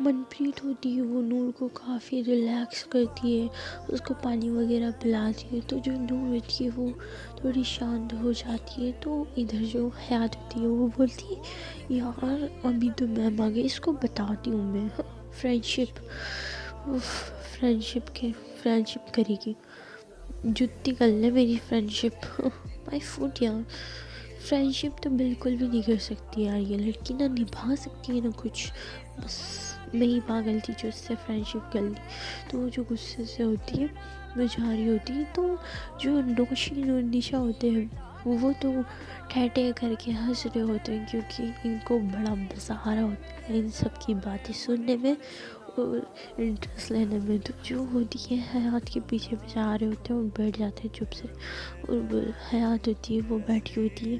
منپریت ہوتی ہے وہ نور کو کافی ریلیکس کرتی ہے، اس کو پانی وغیرہ پلاتی ہے، تو جو نور ہوتی ہے وہ تھوڑی شانت ہو جاتی ہے۔ تو ادھر جو حیات ہوتی ہے وہ بولتی ہے یار ابھی تو میم آ گئی، اس کو بتاتی ہوں میں فرینڈشپ فرینڈشپ کرے گی، جتی کر لے میری فرینڈشپ مائی فوڈ یار۔ فرینڈشپ تو بالکل بھی نہیں کر سکتی یار یہ لڑکی، نہ نبھا سکتی ہے نہ کچھ، بس میں ہی پاگل تھی جو اس سے فرینڈشپ کر لی۔ تو وہ جو غصے سے ہوتی ہے وہ جا رہی ہوتی ہے، تو جو نوشین اور نشا ہوتے ہیں وہ تو ٹھہٹے کر کے ہنس رہے ہوتے ہیں، کیونکہ ان کو بڑا مزہ آ رہا ہوتا ہے ان سب کی باتیں سننے میں اور انٹرسٹ لینے میں۔ تو جو ہوتی ہے حیات کے پیچھے پیچھے آ رہے ہوتے ہیں اور بیٹھ جاتے ہیں چپ سے، اور حیات ہوتی ہے وہ بیٹھی ہوتی ہے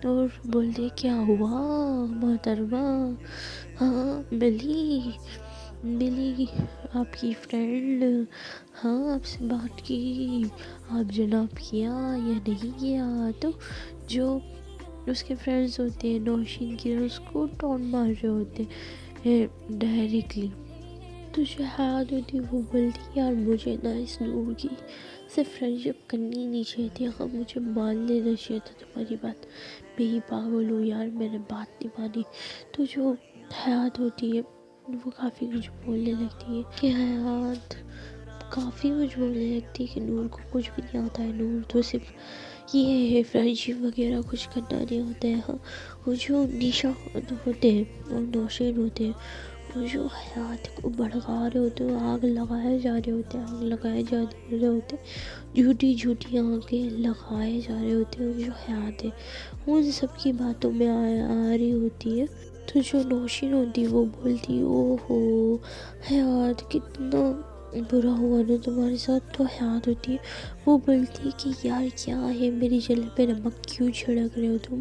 اور بولتے ہیں کیا ہوا محترمہ، ہاں ملی آپ کی فرینڈ، ہاں آپ سے بات کی، آپ جناب کیا یا نہیں کیا؟ تو جو اس کے فرینڈز ہوتے ہیں نوشین کی اس کو ٹون مار رہے ہوتے ہیں ڈائریکٹلی۔ تو جو حیات ہوتی ہے وہ بولتی یار مجھے نا اس نور کی صرف فرینڈشپ کرنی ہی نہیں چاہیے تھی، ہاں مجھے مان لینا چاہیے تھا تمہاری بات، میں ہی پاگل ہوں یار، میں نے بات نہیں مانی۔ تو جو حیات ہوتی ہے وہ کافی کچھ بولنے لگتی ہے کہ حیات کافی کچھ بولنے لگتی ہے کہ نور کو کچھ بھی نہیں آتا ہے، نور تو صرف یہ ہے فرینڈشپ وغیرہ کچھ کرنا نہیں ہوتا ہے۔ ہاں وہ جو نشا ہوتے ہیں اور نوشین ہوتے ہیں وہ جو حیات کو بھڑکا رہے ہوتے ہیں، آگ لگائے جا رہے ہوتے ہیں، آگ لگائے جا رہے ہوتے ہیں، جھوٹی آگیں لگائے جا رہے ہوتے ہیں، اور جو حیات ہے ان سب کی باتوں میں آ رہی ہوتی ہے۔ تو جو نوشین ہوتی ہے وہ بولتی او ہو حیات کتنا برا ہوا نا تمہارے ساتھ۔ تو حیات ہوتی ہے وہ بولتی ہے کہ یار کیا ہے میری جلے پہ نمک کیوں چھڑک رہے ہو تم؟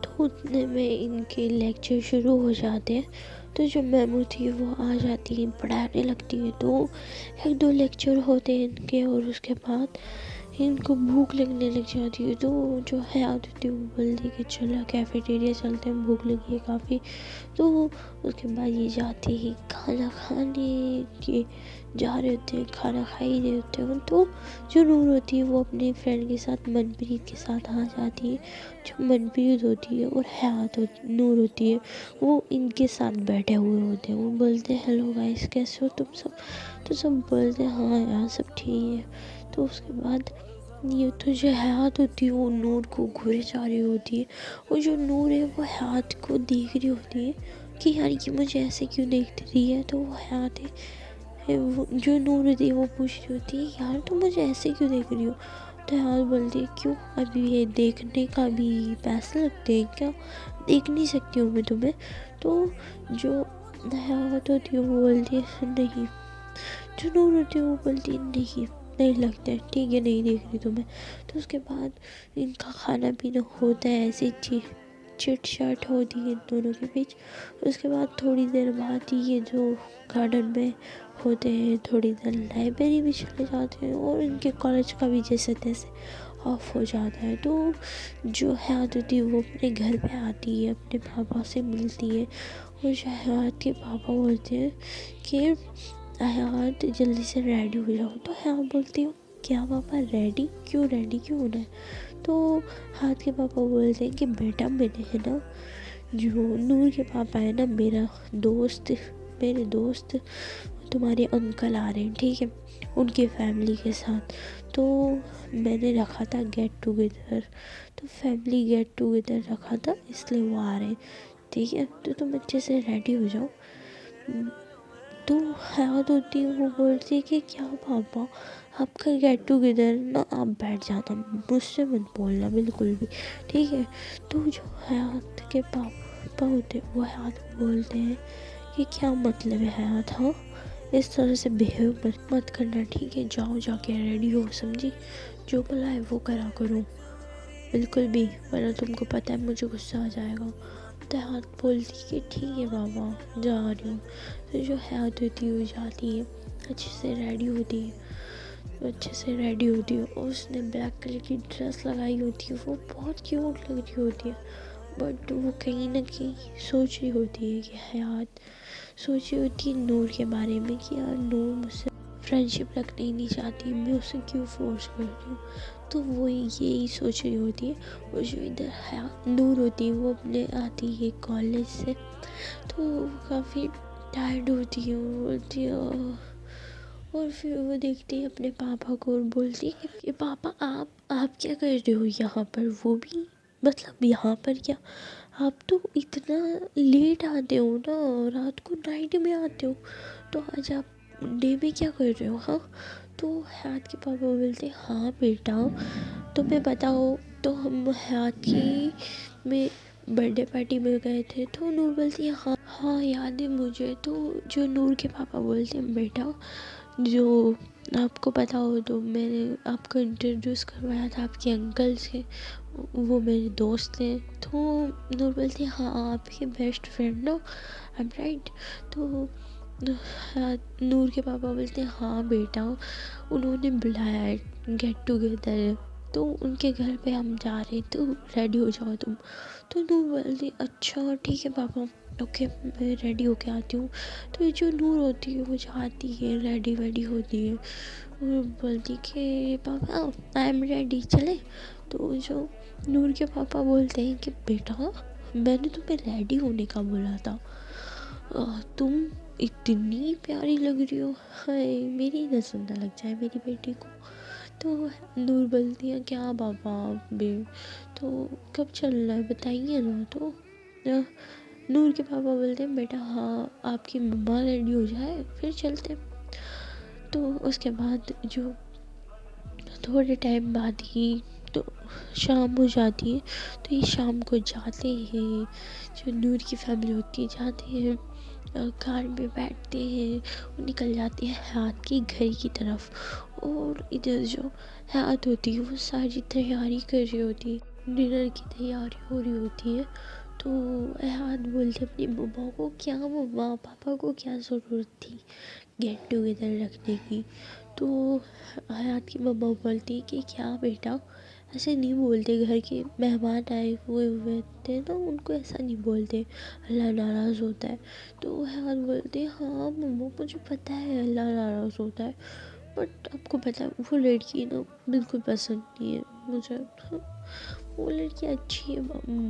تو اتنے میں ان کے لیکچر شروع ہو جاتے ہیں، تو جو میم ہوتی ہے وہ آ جاتی ہے پڑھانے لگتی ہے۔ تو ایک دو لیکچر ہوتے ہیں ان کے اور اس کے بعد ان کو بھوک لگنے لگ جاتی ہے۔ تو جو حیات ہوتی ہے وہ بولتی ہے کہ چلو کیفیٹیریا چلتے ہیں، بھوک لگی ہے کافی۔ تو اس کے بعد یہ جاتے ہی کھانا کھانے کے جا رہے ہوتے ہیں، کھانا کھا ہی رہے ہوتے ہیں۔ تو جو نور ہوتی ہے وہ اپنے فرینڈ کے ساتھ منپریت کے ساتھ آ جاتی ہے۔ جو منپریت ہوتی ہے اور حیات نور ہوتی ہے وہ ان کے ساتھ بیٹھے ہوئے ہوتے ہیں، وہ بولتے ہیں ہیلو گائز کیسے ہو تم سب؟ تو سب بولتے ہیں ہاں یار سب ٹھیک ہے۔ تو اس کے بعد یہ تو جو حیات ہوتی ہے وہ نور کو گھورے جا رہی ہوتی ہے، اور جو نور ہے وہ حیات کو دیکھ رہی ہوتی ہے کہ یار یہ مجھے ایسے کیوں دیکھ رہی ہے۔ تو وہ حیات ہے جو نور ہوتی ہے وہ پوچھ رہی ہوتی ہے یار تم مجھے ایسے کیوں دیکھ رہی ہو؟ تو حیات بولتی ہے کیوں ابھی یہ دیکھنے کا بھی پیسے لگتے ہیں کیا؟ دیکھ نہیں سکتی ہوں میں تمہیں؟ تو جو حیات ہوتی ہے وہ بولتی ہے نہیں، جو نور ہوتی ہے وہ بولتی ہے نہیں لگتے، ٹھیک ہے نہیں دیکھ رہی تمہیں۔ تو اس کے بعد ان کا کھانا پینا ہوتا ہے، ایسے چٹ چاٹ ہوتی ہے ان دونوں کے بیچ۔ اس کے بعد تھوڑی دیر بعد یہ جو گارڈن میں ہوتے ہیں تھوڑی دیر لائبریری میں چلے جاتے ہیں، اور ان کے کالج کا بھی جیسے تیسے آف ہو جاتا ہے۔ تو جو حیات ہوتی ہے وہ اپنے گھر پہ آتی ہے، اپنے پاپا سے ملتی ہے، اور جو حیات کے پاپا بولتے ہیں کہ حیات جلدی سے ریڈی ہو جاؤ۔ تو حیات بولتی ہوں کیا پاپا ریڈی کیوں ہونا ہے؟ تو حیات کے پاپا بولتے ہیں کہ بیٹا میں نے ہے نا جو نور کے پاپا ہے نا میرے دوست تمہارے انکل آ رہے ہیں ٹھیک ہے ان کی فیملی کے ساتھ، تو میں نے رکھا تھا گیٹ ٹوگیدر، تو فیملی گیٹ ٹوگیدر رکھا تھا اس لیے وہ آ رہے ہیں ٹھیک ہے، تو تم اچھے سے ریڈی ہو جاؤ۔ تو حیات ہوتی ہے وہ بولتی ہے کہ کیا پاپا آپ کا گیٹ ٹوگیدر نا آپ بیٹھ جانا، مجھ سے مت بولنا بالکل بھی ٹھیک ہے۔ تو جو حیات کے پاپا ہوتے ہیں وہ حیات کو بولتے ہیں کہ کیا مطلب ہے حیات، ہاں اس طرح سے بیہیو مت کرنا ٹھیک ہے، جاؤ جا کے ریڈی ہو سمجھی، جو بلا ہے وہ کرا کرو بالکل بھی، ورنہ تم کو پتہ ہے مجھے غصہ آ جائے گا۔ تو حیات بولتی کہ ٹھیک ہے بابا جا رہی ہوں۔ تو جو حیات ہوتی ہے وہ جاتی ہے، اچھے سے ریڈی ہوتی ہے، اور اس نے بلیک کلر کی ڈریس لگائی ہوتی ہے، وہ بہت کیوٹ لگ رہی ہوتی ہے، بٹ وہ کہیں نہ کہیں سوچ رہی ہوتی ہے کہ حیات سوچ رہی ہوتی ہے نور کے بارے میں کہ یار نور مجھ سے فرینڈشپ رکھنا ہی نہیں چاہتی، میں اسے کیوں فورس کر رہی ہوں. تو وہ یہی سوچ رہی ہوتی ہے. اور جو ادھر نور ہوتی ہے وہ اپنے آتی ہے کالج سے، تو وہ کافی ٹائرڈ ہوتی ہے. وہ بولتی ہے اور پھر وہ دیکھتی ہے اپنے پاپا کو اور بولتی ہے کہ پاپا آپ کیا کر رہے ہو یہاں پر، وہ بھی مطلب یہاں پر کیا، آپ تو اتنا لیٹ آتے ہو نا، رات کو نائٹ میں آتے ہو، تو آج آپ ڈے میں کیا کر رہے ہو. ہاں تو حیات کے پاپا بولتے ہاں بیٹا تمہیں پتا ہو تو ہم حیات کی میں برتھ ڈے پارٹی میں گئے تھے. تو نور بولتی ہے ہاں یاد ہے مجھے. تو جو نور کے پاپا بولتے ہیں بیٹا جو آپ کو پتا ہو تو میں نے آپ کو انٹروڈیوس کروایا تھا آپ کے انکل سے، وہ میرے دوست ہیں. تو نور بولتی ہے ہاں آپ کے best friend who, I am right. تو نور کے پاپا بولتے ہیں ہاں بیٹا انہوں نے بلایا ہے گیٹ ٹوگیدر ہے، تو ان کے گھر پہ ہم جا رہے ہیں، تو ریڈی ہو جاؤ تم. تو نور بولتی اچھا ٹھیک ہے پاپا، اوکے میں ریڈی ہو کے آتی ہوں. تو یہ جو نور ہوتی ہے وہ جاتی ہے ریڈی ہوتی ہے اور بولتی کہ پاپا آئی ایم ریڈی چلے. تو جو نور کے پاپا بولتے ہیں کہ بیٹا میں نے تمہیں ریڈی ہونے کا بولا تھا، تم اتنی پیاری لگ رہی ہو، ہائے میری نظر نہ لگ جائے میری بیٹی کو. تو نور بولتی ہے کیا پاپا آپ بھی، تو کب چلنا ہے بتائیے نا. تو نور کے پاپا بولتے ہیں بیٹا ہاں آپ کی مما ریڈی ہو جائے پھر چلتے. تو اس کے بعد جو تھوڑے ٹائم بعد ہی تو شام ہو جاتی ہے. تو یہ شام کو جاتے ہیں جو نور کی فیملی ہوتی ہے، جاتے ہیں کار میں بیٹھتے ہیں اور نکل جاتے ہیں حیات کی گھر کی طرف. اور ادھر جو حیات ہوتی ہے وہ ساری تیاری کر رہی ہوتی ہے، ڈنر کی تیاری ہو رہی ہوتی ہے. تو حیات بولتے اپنی مما کو کیا مما پاپا کو کیا ضرورت تھی گیٹ ٹوگیدر رکھنے کی. تو حیات کی مما بولتی کہ کیا بیٹا ایسے نہیں بولتے، گھر کے مہمان آئے ہوئے تھے نا ان کو ایسا نہیں بولتے، اللہ ناراض ہوتا ہے. تو حیات بولتے ہاں مما مجھے پتہ ہے اللہ ناراض ہوتا ہے، بٹ آپ کو پتہ ہے وہ لڑکی نا بالکل پسند نہیں ہے مجھے. وہ لڑکی اچھی ہے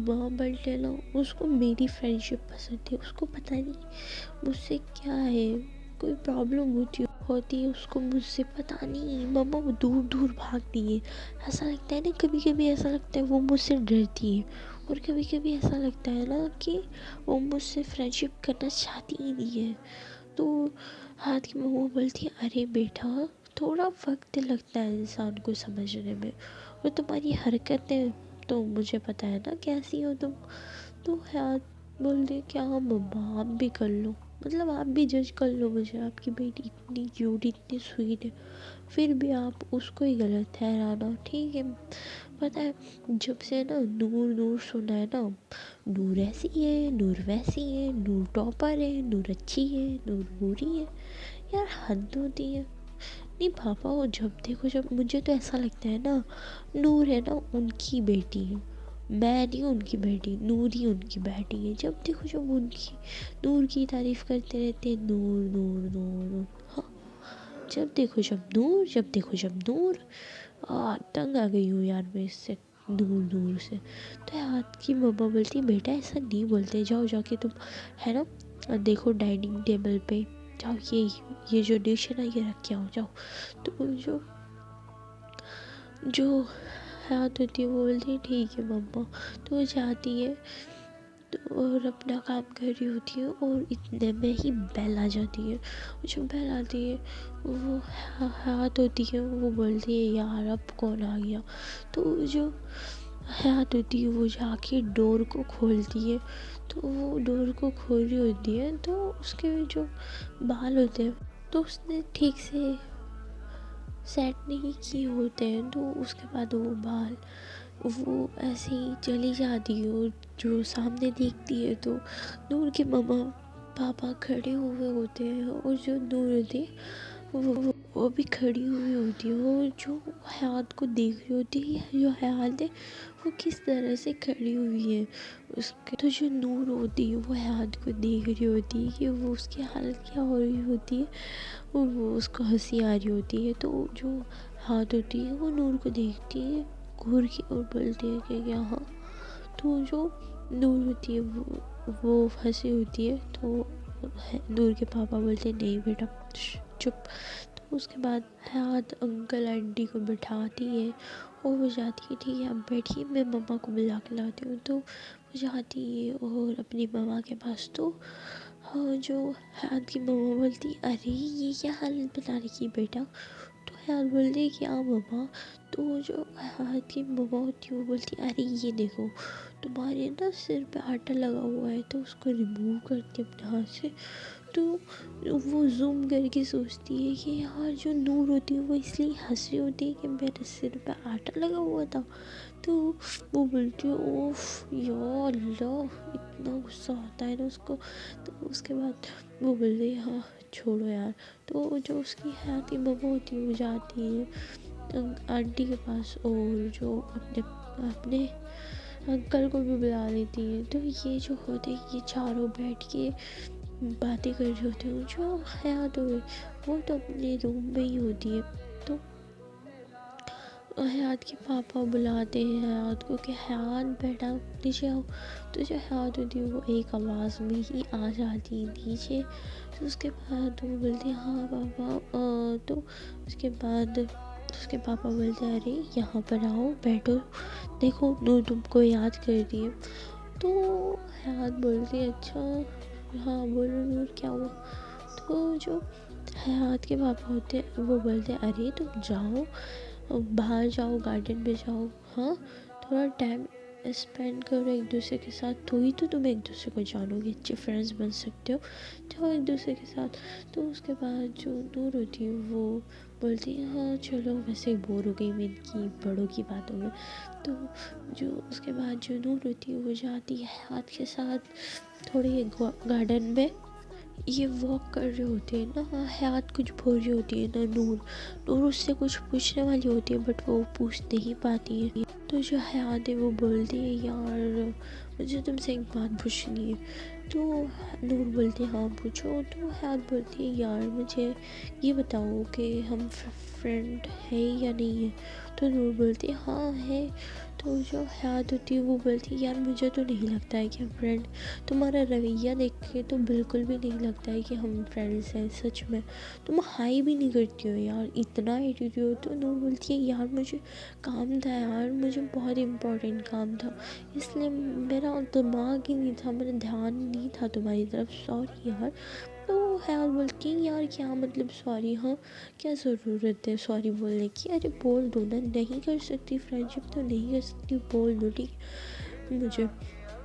ماں بٹ ہے نا اس کو میری فرینڈشپ پسند ہے، اس کو پتہ نہیں مجھ سے کیا ہے کوئی پرابلم ہوتی ہے اس کو مجھ سے پتہ نہیں. مما وہ دور دور بھاگتی ہے، ایسا لگتا ہے نا کبھی کبھی ایسا لگتا ہے وہ مجھ سے ڈرتی ہے، اور کبھی کبھی ایسا لگتا ہے نا کہ وہ مجھ سے فرینڈشپ کرنا چاہتی ہی نہیں ہے. تو ہاتھ کی مما بولتی ہے ارے بیٹا تھوڑا وقت لگتا ہے انسان کو سمجھنے میں، اور تمہاری حرکتیں تو مجھے پتہ ہے نا کیسی ہو تم. تو حیات بولتی کیا مما آپ بھی کر لو، مطلب آپ بھی جج کر لو مجھے، آپ کی بیٹی اتنی کیوٹ اتنی سویٹ ہے پھر بھی آپ اس کو ہی غلط ٹھہرانا ٹھیک ہے. پتہ ہے جب سے نا نور سنا ہے نا، نور ایسی ہے نور ویسی ہے، نور ٹاپر ہے، نور اچھی ہے، نور بری ہے، یار حد ہوتی ہے. نہیں پاپا وہ جب دیکھو جب مجھے تو ایسا لگتا ہے نا نور ہے نا ان کی بیٹی ہے، میں نہیں ان کی بیٹی، نور ہی ان کی بیٹی ہے. جب دیکھو جب ان کی نور کی تعریف کرتے رہتے نور نور نور نور. ہاں جب دیکھو جب نور تنگ آ گئی ہوں یار میں اس سے نور سے. تو ہاتھ کی مما بولتی بیٹا ایسا نہیں بولتے، جاؤ جا کے تم ہے نا دیکھو ڈائننگ ٹیبل پہ جاؤ، یہ جو ڈش ہے نا یہ رکھ کے آؤ جاؤ. تو جو حیات ہوتی ہے وہ بولتی ہے ٹھیک ہے مما. تو وہ جاتی ہے تو اور اپنا کام کر رہی ہوتی ہے اور اتنے میں ہی بیل آ جاتی ہے. جو بیل آتی ہے وہ حیات ہوتی ہے وہ بولتی ہے یار اب کون آ گیا. تو جو حیات ہوتی ہے وہ جا کے ڈور کو کھولتی ہے. تو وہ ڈور کو کھول رہی ہوتی ہے تو اس کے جو بال ہوتے ہیں تو اس نے ٹھیک سے سیٹ نہیں کیے ہوتے ہیں، تو اس کے بعد وہ بال وہ ایسے ہی چلی جاتی ہے. اور جو سامنے دیکھتی ہے تو نور کے مما پاپا کھڑے ہوئے ہوتے ہیں، اور جو نور ہوتی ہے وہ بھی کھڑی ہوئی ہوتی ہے، اور جو حیات کو دیکھ رہی ہوتی ہے، جو حیات ہے وہ کس طرح سے کھڑی ہوئی ہے اس کے، تو جو نور ہوتی ہے وہ حیات کو دیکھ رہی ہوتی ہے کہ وہ اس کی حالت کیا ہو رہی ہوتی ہے، اور وہ اس کو ہنسی آ رہی ہوتی ہے، تو جو حیات ہوتی ہے وہ نور کو دیکھتی ہے گھور کے اور بولتی ہے کہ یہاں، تو جو نور ہوتی ہے وہ ہنسی ہوتی ہے، تو نور کے پاپا بولتے ہیں نہیں بیٹا چپ، تو اس کے بعد حیات انکل آنٹی کو بٹھاتی ہے اور وہ جاتی ہے ٹھیک ہے اب بیٹھیے میں مما کو بلا کے لاتی ہوں، تو وہ جاتی ہے اور اپنی مما کے پاس، تو جو حیات کی مما بولتی ارے یہ کیا حالت بنا رکھی بیٹا، تو حیات بولتی کیا مما، تو جو حیات کی مما ہوتی ہے وہ بولتی ارے یہ دیکھو تمہارے نا سر پہ آٹا لگا ہوا ہے، تو اس کو ریموو کرتی اپنے ہاتھ سے، تو وہ زوم کر کے سوچتی ہے کہ یار جو نور ہوتی ہے وہ اس لیے ہنس رہی ہوتی ہے کہ میرے سر پہ آٹا لگا ہوا تھا، تو وہ بولتی ہے اوف یا اللہ، اتنا غصہ ہوتا ہے نا اس کو، تو اس کے بعد وہ بولتی ہے ہاں چھوڑو یار، تو جو اس کی حیات کی مما ہوتی ہے وہ جاتی ہے آنٹی کے پاس اور جو اپنے انکل کو بھی بلا لیتی ہے، تو یہ جو ہوتے ہیں یہ چاروں بیٹھ کے باتیں کر رہے ہوتے ہیں، جو حیات ہوئی وہ تو اپنے روم میں ہی ہوتی ہے، تو حیات کے پاپا بلاتے ہیں حیات کو کہ حیات بیٹا نیچے آؤ، تو جو حیات ہوتی ہے وہ ایک آواز میں ہی آ جاتی ہے نیچے، تو اس کے بعد وہ بولتے ہیں ہاں پاپا، تو اس کے بعد اس کے پاپا بولتے ہیں ارے یہاں پر آؤ بیٹھو، دیکھو نور تم کو یاد کر رہی ہے، تو حیات بولتی ہے اچھا ہاں بولو نور کیا ہوا، تو جو حیات کے پاپا ہوتے ہیں وہ بولتے ہیں ارے تم جاؤ باہر جاؤ گارڈن میں جاؤ، ہاں تھوڑا ٹائم اسپینڈ کرو ایک دوسرے کے ساتھ، تو ہی تو تم ایک دوسرے کو جانو گے، اچھے فرینڈز بن سکتے ہو، جاؤ ایک دوسرے کے ساتھ، تو اس کے بعد جو نور ہوتی ہے وہ بولتی ہے ہاں چلو، ویسے ہی بور ہو گئی میں ان کی بڑوں کی باتوں میں، تو جو اس کے بعد جو نور ہوتی ہے وہ جاتی ہے حیات کے ساتھ تھوڑے گارڈن میں، یہ واک کر رہے ہوتے ہیں نا، حیات کچھ بول رہی ہوتی ہے نا نور اس سے کچھ پوچھنے والی ہوتی ہے بٹ وہ پوچھ نہیں پاتی ہے، تو جو حیات ہے وہ بولتی ہے یار مجھے تم سے ایک بات پوچھنی ہے، تو نور بولتی ہے ہاں پوچھو، تو حیات بولتی ہے یار مجھے یہ بتاؤ کہ ہم فرینڈ ہے یا نہیں ہے، تو نور بولتی ہے ہاں ہے، تو جو حیات ہوتی ہے وہ بولتی ہے یار مجھے تو نہیں لگتا ہے کہ ہم فرینڈ، تمہارا رویہ دیکھ کے تو بالکل بھی نہیں لگتا ہے کہ ہم فرینڈس ہیں، سچ میں تم ہائی بھی نہیں کرتی ہو یار، اتنا ایٹیٹیوڈ، تو نور بولتی ہے یار مجھے کام تھا یار، مجھے بہت امپورٹنٹ کام تھا، اس لیے میرا دماغ ہی نہیں تھا، میرا دھیان نہیں تھا تمہاری طرف، سوری یار، تو حیات بولتی ہے یار کیا مطلب سوری، ہاں کیا ضرورت ہے سوری بولنے کی، ارے بول دو نا، نہیں کر سکتی فرینڈ شپ تو نہیں کر سکتی، بول دو ٹھیک ہے مجھے،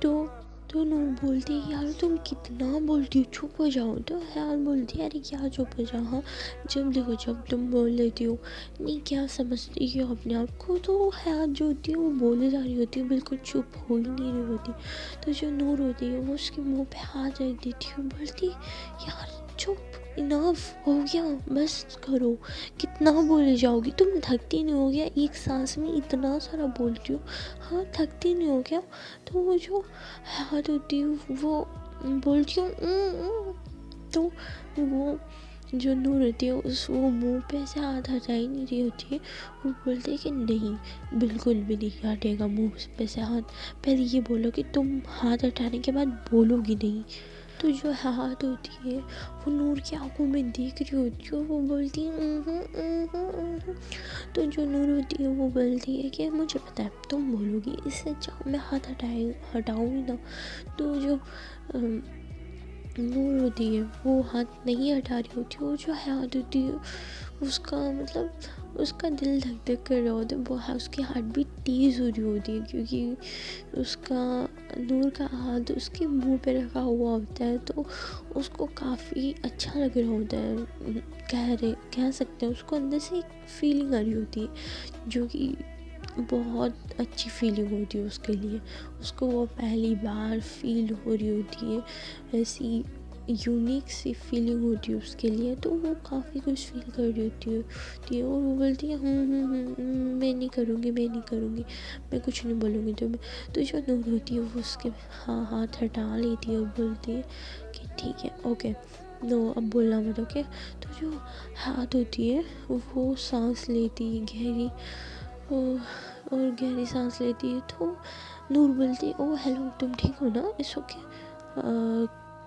تو نور بولتی ہے یار تم کتنا بولتی ہو، چپ ہو جاؤ، تو حیات بولتی ہے ارے کیا چپ ہو جاؤ، ہاں جب دیکھو جب تم بول لیتی ہو، نہیں کیا سمجھتی ہو اپنے آپ کو، تو حیات جو ہوتی ہے وہ بولے جا رہی ہوتی ہے، بالکل چپ ہو ہی نہیں رہی ہوتی، تو جو نور ہوتی ہے وہ اس کے منہ پہ ہاتھ رکھ دیتی ہے، بولتی یار چپ، انف ہو گیا، بس کرو، کتنا بولے جاؤ گی، تم تھکتی نہیں ہو گیا، ایک سانس میں اتنا سارا بولتی ہو، ہاں تھکتی نہیں ہو گیا، تو وہ جو حیات ہوتی ہے وہ بولتی ہوں تو وہ جو نور ہوتی ہے وہ منہ پہ سے ہاتھ ہٹا ہی نہیں رہی ہوتی ہے، وہ بولتی ہے کہ نہیں بالکل بھی نہیں ہٹے گا منہ پہ سے ہاتھ، پہلے یہ بولو کہ تم ہاتھ ہٹانے کے بعد بولو گی نہیں، تو جو حیات ہوتی ہے وہ نور کی آنکھوں میں دیکھ رہی ہوتی ہے، وہ بولتی ہے تو جو نور ہوتی ہے وہ بولتی ہے کہ مجھے پتا ہے تم بولو گی، اس سے اچھا میں ہاتھ ہٹاؤں گی نا، تو جو نور ہوتی ہے وہ ہاتھ نہیں ہٹا رہی ہوتی، وہ جو حیات ہوتی ہے اس کا مطلب اس کا دل دھک دھک کر رہا ہوتا ہے، وہ اس کی ہارٹ بیٹ تیز ہو رہی ہوتی ہے، کیونکہ اس کا نور کا ہاتھ اس کے منہ پہ رکھا ہوا ہوتا ہے، تو اس کو کافی اچھا لگ رہا ہوتا ہے، کہہ سکتے ہیں اس کو اندر سے ایک فیلنگ آ رہی ہوتی ہے جو کہ بہت اچھی فیلنگ ہوتی ہے اس کے لیے، اس کو وہ پہلی بار فیل ہو رہی ہوتی ہے، ایسی یونیک سی فیلنگ ہوتی ہے اس کے لیے، تو وہ کافی کچھ فیل کر رہی ہوتی ہے اور وہ بولتی ہے میں نہیں کروں گی، میں کچھ نہیں بولوں گی تمہیں۔ تو جو نور ہوتی ہے وہ اس کے ہاتھ ہٹا لیتی ہے اور بولتی ہے کہ ٹھیک ہے، اوکے، نو، اب بولنا مت، اوکے۔ تو جو ہاتھ ہوتی ہے وہ سانس لیتی ہے گہری، اور گہری سانس لیتی ہے، تو نور بولتی ہے او ہیلو، تم ٹھیک ہو نا، اٹس اوکے۔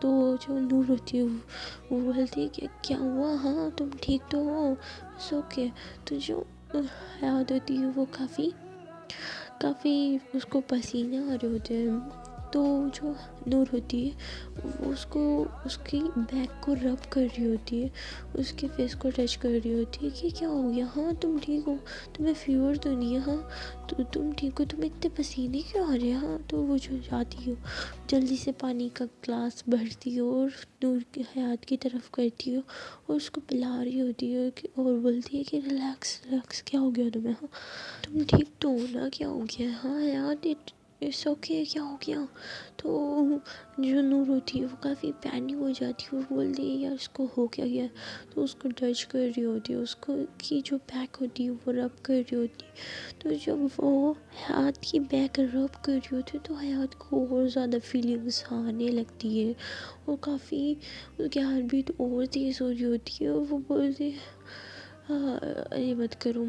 تو جو نور ہوتی ہے وہ بولتی ہے کہ کیا ہوا، ہاں تم ٹھیک تو ہو، اٹس اوکے۔ تو جو حیات ہوتی ہے وہ کافی اس کو پسینے آ رہے ہوتے ہیں، تو جو نور ہوتی ہے وہ اس کی بیک کو رب کر رہی ہوتی ہے، اس کے فیس کو ٹچ کر رہی ہوتی ہے کہ کیا ہو گیا، ہاں تم ٹھیک ہو، تمہیں فیور تو نہیں ہے، ہاں تو تم ٹھیک ہو، تمہیں اتنے پسینے کیوں آ رہے ہیں، ہاں۔ تو وہ جو جاتی ہو جلدی سے پانی کا گلاس بھرتی ہو اور نور کی حیات کی طرف کرتی ہو اور اس کو پلا رہی ہوتی ہے اور بولتی ہے کہ ریلیکس، کیا ہو گیا تمہیں، ہاں تم ٹھیک تو ہو نا، کیا ہو گیا، ہاں حیات اٹس اوکے، کیا ہو گیا۔ تو جو نور ہوتی ہے وہ کافی پینک ہو جاتی ہے اور بولتی ہے یار اس کو ہو کیا گیا، تو اس کو ٹچ کر رہی ہوتی ہے، اس کو کی جو بیک ہوتی ہے وہ رب کر رہی ہوتی ہے۔ تو جب وہ حیات کی بیک رب کر رہی ہوتی ہے تو حیات کو اور زیادہ فیلنگس آنے لگتی ہے اور کافی اس کی ہارٹ بیٹ اور تیز ہو رہی ہوتی ہے اور وہ بولتی ہے ارے مت کرو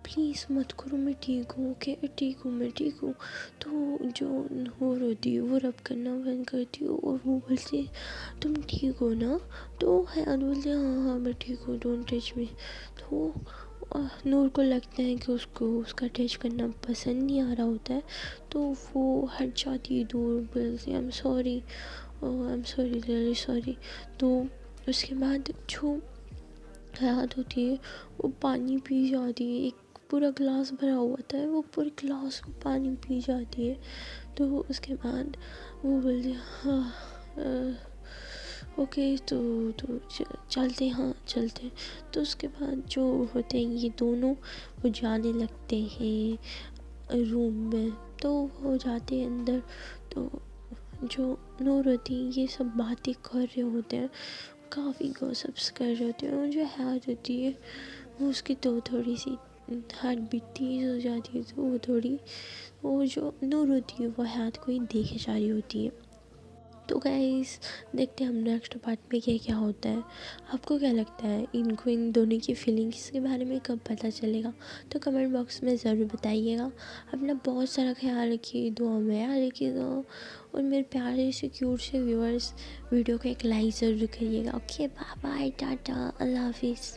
پلیز مت کرو، میں ٹھیک ہوں، اوکے ٹھیک ہوں، میں ٹھیک ہوں۔ تو جو نور ہوتی ہے وہ رب کرنا بند کرتی ہے اور وہ بولتی ہے تم ٹھیک ہو نا، تو حیات بولتی ہے ہاں میں ٹھیک ہوں، ڈونٹ ٹچ می۔ تو نور کو لگتا ہے کہ اس کو اس کا ٹچ کرنا پسند نہیں آ رہا ہوتا ہے، تو وہ ہٹ جاتی ہے دور، بولتی ہے I am sorry really sorry. تو اس کے بعد جو حیات ہوتی ہے وہ پانی پی جاتی ہے، ایک پورا گلاس بھرا ہوا تھا، وہ پورے گلاس کو پانی پی جاتی ہے۔ تو اس کے بعد وہ بولتی ہے ہاں اوکے، تو چلتے ہیں۔ تو اس کے بعد جو ہوتے ہیں یہ دونوں وہ جانے لگتے ہیں روم میں، تو وہ جاتے ہیں اندر، تو جو نور ہوتی ہے یہ سب باتیں کر رہے ہوتے ہیں، کافی گوسپس کر رہے ہوتے ہیں، اور جو حیات ہوتی ہے وہ اس کی تو تھوڑی سی ہارٹ بیٹ تیز ہو جاتی ہے، تو وہ جو نور ہوتی ہے وہ حیات کو ہی دیکھے جا رہی ہوتی ہے۔ تو گائز دیکھتے ہیں ہم نیکسٹ پارٹ میں کیا ہوتا ہے۔ آپ کو کیا لگتا ہے ان دونوں کی فیلنگس کے بارے میں کب پتہ چلے گا؟ تو کمنٹ باکس میں ضرور بتائیے گا۔ اپنا بہت سارا خیال رکھیے، دعا میں یاد رکھیے گا، اور میرے پیارے سے کیوٹ سے ویورز ویڈیو کو ایک لائک ضرور کریے گا۔ اوکے بائے بائے، ٹاٹا، اللہ حافظ۔